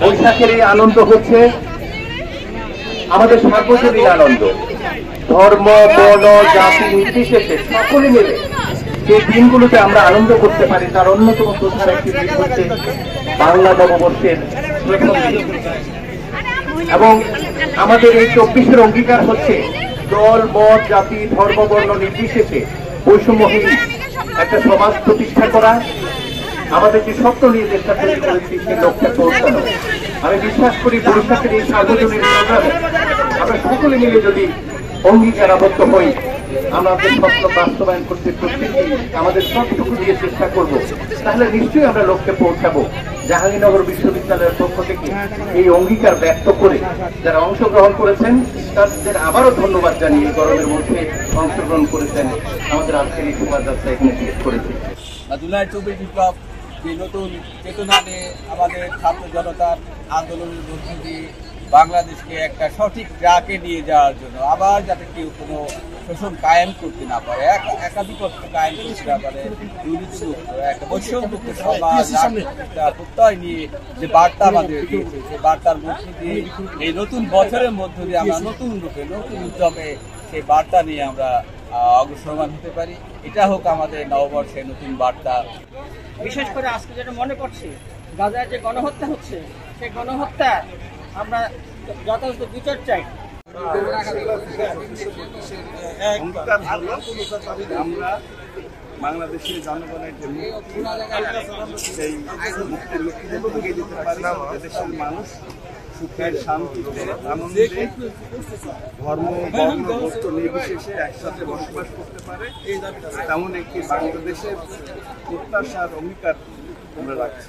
বৈশাখের এই আনন্দ হচ্ছে আমাদের সার্বজনীন আনন্দ, ধর্ম বর্ণ জাতি নির্বিশেষে সকলে মিলে যে দিনগুলোতে আমরা আনন্দ করতে পারি তার অন্যতম প্রধান একটি দিন হচ্ছে বাংলা নববর্ষের প্রথম দিন। এবং আমাদের এই 24-এর অঙ্গীকার হচ্ছে দল মত জাতি ধর্ম বর্ণ নির্বিশেষে বৈষম্যহীন একটা সমাজ প্রতিষ্ঠা করা, আমাদের যে স্বপ্ন নিয়ে চেষ্টা তৈরি করেছি সেই লক্ষ্যে পৌঁছানো। আমি বিশ্বাস করি বৈশাখের এই সার্বজনীন প্রোগ্রামে আমরা সকলে মিলে যদি অঙ্গীকারাবদ্ধ হই, আমাদের স্বপ্ন বাস্তবায়ন করতে প্রত্যেকেই আমাদের সবটুকু দিয়ে চেষ্টা করব, তাহলে নিশ্চয়ই আমরা লক্ষ্যে পৌঁছাবো। জাহাঙ্গীরনগর বিশ্ববিদ্যালয়ের পক্ষ থেকে এই অঙ্গীকার ব্যক্ত করে যারা অংশগ্রহণ করেছেন তাদের আবারও ধন্যবাদ জানিয়ে গরমের মধ্যে অংশগ্রহণ করেছেন আমাদের আজকের এই শোভাযাত্রা এখানে শেষ করেছে। জুলাই 24 বিপ্লব যে নতুন চেতনা নিয়ে আমাদের ছাত্র জনতার আন্দোলনের মধ্যে দিয়ে বাংলাদেশকে একটা সঠিক ট্র্যাকে নিয়ে যাওয়ার জন্য আবার যাতে কেউ কোনো শোষণ কায়েম করতে না পারে, একাধিপত্য কায়েম করতে না পারে, দুর্নীতিমুক্ত একটা বৈষম্যমুক্ত সমাজ প্রত্যয় নিয়ে যে বার্তা আমাদের দিয়েছে, সেই বার্তার মধ্যে দিয়ে এই নতুন বছরের মধ্য দিয়ে আমরা নতুন রূপে নতুন উদ্যমে সেই বার্তা নিয়ে আমরা অগ্রসরমান হতে পারি। এটা হোক আমাদের নববর্ষের নতুন বার্তা। বিশেষ করে আজকে যেটা মনে পড়ছে, গাজায় যে গণহত্যা হচ্ছে, সেই গণহত্যা আমরা যথাযথ বিচার চাই। আমরা বাংলাদেশের জনগণের জন্য সেই মুক্তির লক্ষ্যে এগিয়ে যেতে পারি, দেশের মানুষ সুখের শান্তিতে আনন্দে ধর্ম বর্ণ গোত্র নির্বিশেষে একসাথে বসবাস করতে পারে, তেমন একটি বাংলাদেশের প্রত্যাশার অঙ্গীকার আমরা রাখছি।